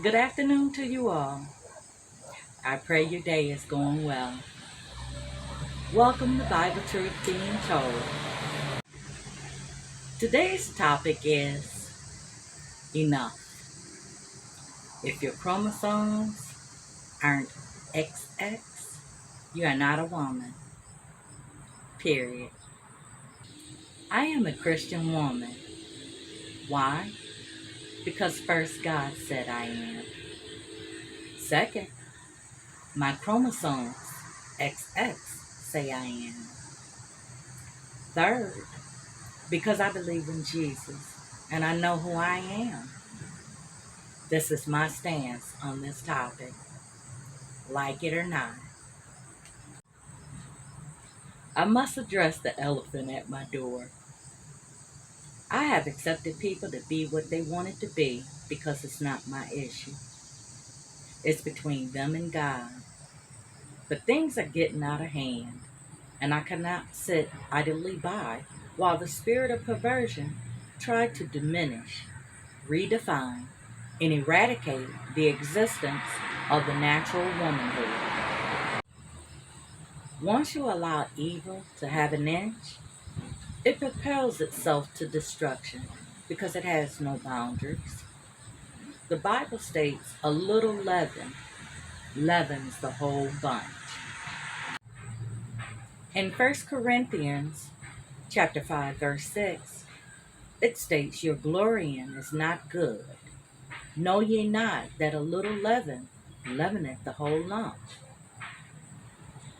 Good afternoon to you all. I pray your day is going well. Welcome to Bible Truth Being Told. Today's topic is enough. If your chromosomes aren't XX, you are not a woman. Period. I am a Christian woman. Why? Because first God said I am. Second, my chromosomes XX say I am. Third, because I believe in Jesus and I know who I am. This is my stance on this topic, like it or not. I must address the elephant at my door. I have accepted people to be what they wanted to be because it's not my issue. It's between them and God. But things are getting out of hand, and I cannot sit idly by while the spirit of perversion tried to diminish, redefine, and eradicate the existence of the natural womanhood. Once you allow evil to have an inch, it propels itself to destruction because it has no boundaries. The Bible states a little leaven leavens the whole bunch. In 1 Corinthians chapter 5, verse 6, it states, "Your glorying is not good. Know ye not that a little leaven leaveneth the whole lump?"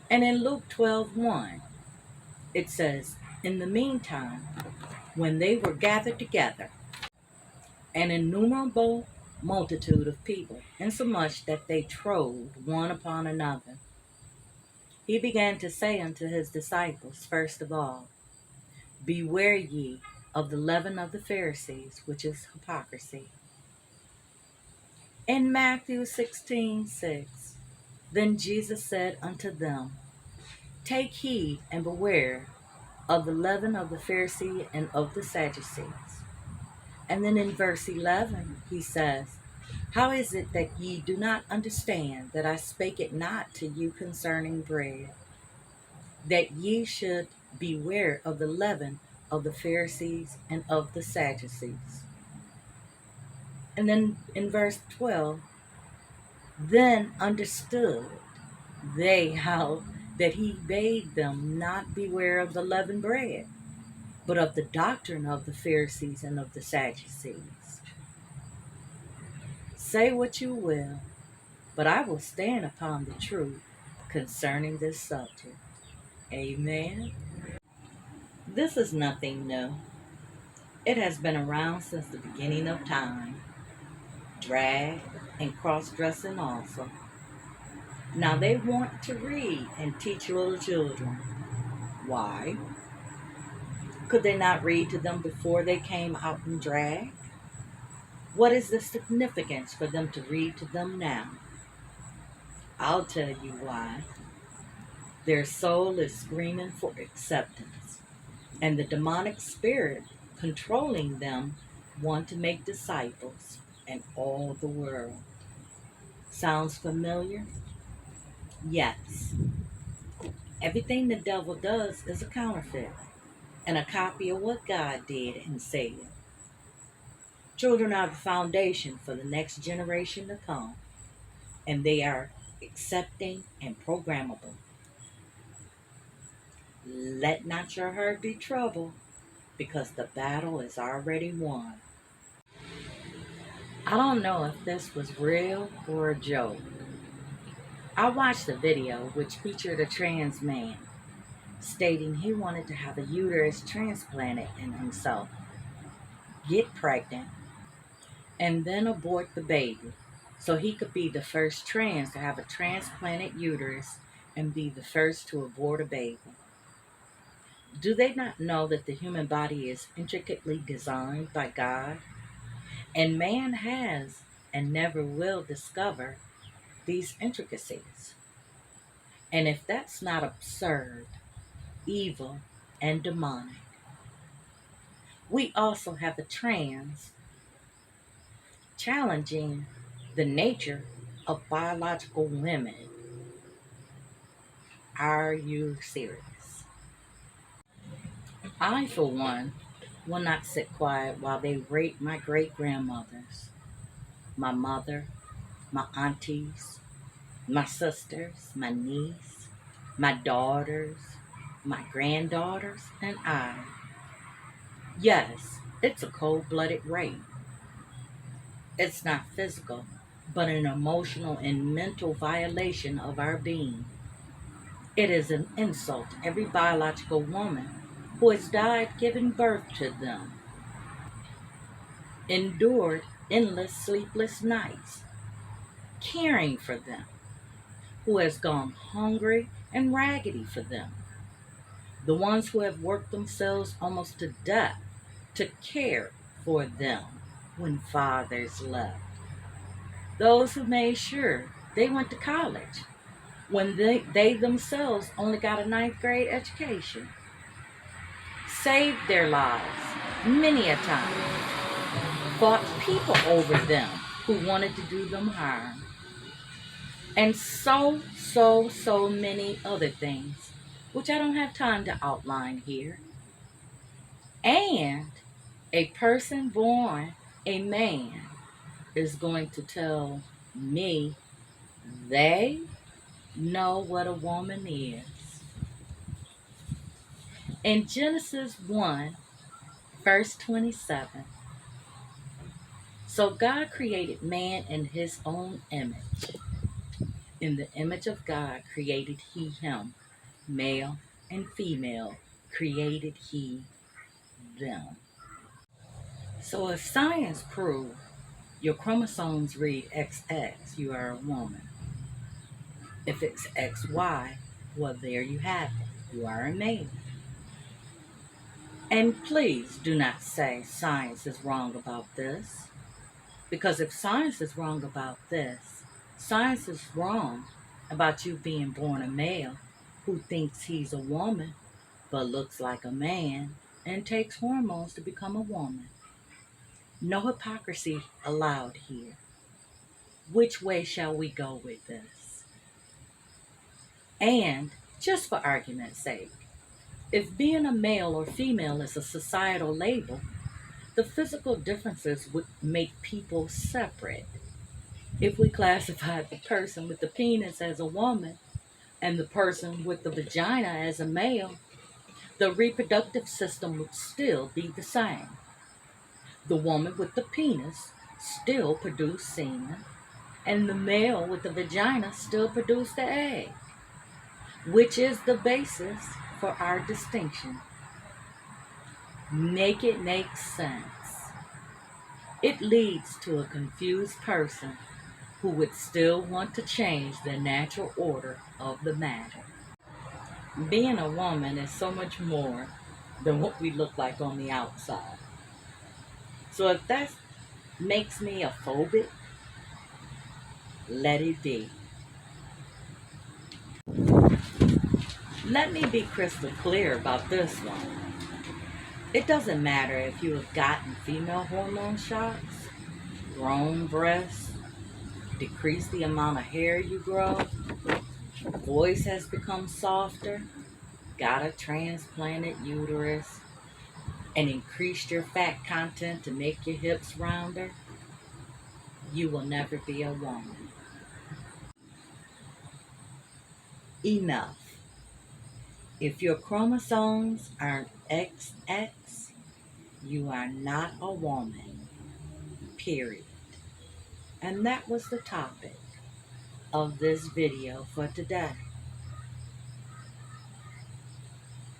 And in Luke 12:1, it says, "In the meantime, when they were gathered together, an innumerable multitude of people, insomuch that they trode one upon another, he began to say unto his disciples, first of all, Beware ye of the leaven of the Pharisees, which is hypocrisy." In Matthew 16:6, then Jesus said unto them, Take heed and beware of the leaven of the Pharisee and of the Sadducees. And then in verse 11, he says, How is it that ye do not understand that I spake it not to you concerning bread, that ye should beware of the leaven of the Pharisees and of the Sadducees? And then in verse 12, then understood they how that he bade them not beware of the leavened bread, but of the doctrine of the Pharisees and of the Sadducees. Say what you will, but I will stand upon the truth concerning this subject. Amen. This is nothing new. It has been around since the beginning of time. Drag and cross-dressing also. Now they want to read and teach little children. Why? Could they not read to them before they came out in drag? What is the significance for them to read to them now? I'll tell you why. Their soul is screaming for acceptance, and the demonic spirit controlling them want to make disciples in all the world. Sounds familiar? Yes. Everything the devil does is a counterfeit and a copy of what God did and said. Children are the foundation for the next generation to come, and they are accepting and programmable. Let not your heart be troubled, because the battle is already won. I don't know if this was real or a joke. I watched a video which featured a trans man stating he wanted to have a uterus transplanted in himself, get pregnant, and then abort the baby so he could be the first trans to have a transplanted uterus and be the first to abort a baby. Do they not know that the human body is intricately designed by God? And man has and never will discover these intricacies. And if that's not absurd, evil, and demonic, we also have a trans challenging the nature of biological women. Are you serious? I, for one, will not sit quiet while they rape my great grandmothers, my mother, my aunties, my sisters, my niece, my daughters, my granddaughters, and I. Yes, it's a cold-blooded rape. It's not physical, but an emotional and mental violation of our being. It is an insult to every biological woman who has died giving birth to them, endured endless sleepless nights, caring for them, who has gone hungry and raggedy for them, the ones who have worked themselves almost to death to care for them when fathers left, those who made sure they went to college when they themselves only got a ninth grade education, saved their lives many a time, fought people over them who wanted to do them harm, and so many other things, which I don't have time to outline here. And a person born a man is going to tell me they know what a woman is. In Genesis 1, verse 27, so God created man in his own image. In the image of God created he him, male and female created he them. So if science proves your chromosomes read XX, you are a woman. If it's XY, well, there you have it. You are a male. And please do not say science is wrong about this. Because if science is wrong about this, science is wrong about you being born a male who thinks he's a woman but looks like a man and takes hormones to become a woman. No hypocrisy allowed here. Which way shall we go with this? And, just for argument's sake, if being a male or female is a societal label, the physical differences would make people separate. If we classified the person with the penis as a woman and the person with the vagina as a male, the reproductive system would still be the same. The woman with the penis still produced semen, and the male with the vagina still produced the egg, which is the basis for our distinction. Make it make sense. It leads to a confused person who would still want to change the natural order of the matter. Being a woman is so much more than what we look like on the outside. So if that makes me a phobic, let it be. Let me be crystal clear about this one. It doesn't matter if you have gotten female hormone shots, grown breasts, decreased the amount of hair you grow, voice has become softer, got a transplanted uterus, and increased your fat content to make your hips rounder. You will never be a woman. Enough. If your chromosomes aren't XX, you are not a woman. Period. And that was the topic of this video for today.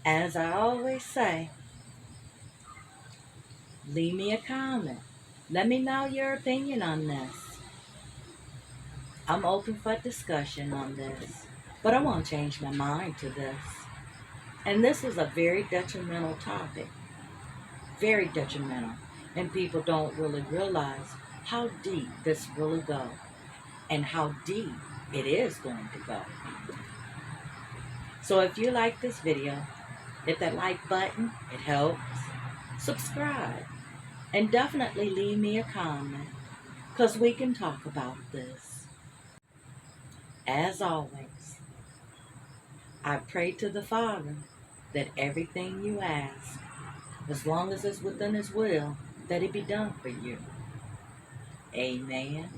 As I always say, leave me a comment. Let me know your opinion on this. I'm open for discussion on this, but I won't change my mind to this. And this is a very detrimental topic. Very detrimental. And people don't really realize how deep this really goes and how deep it is going to go. So if you like this video, hit that like button. It helps. Subscribe. And definitely leave me a comment. because we can talk about this. As always, I pray to the Father that everything you ask, as long as it's within His will, that it be done for you. Amen.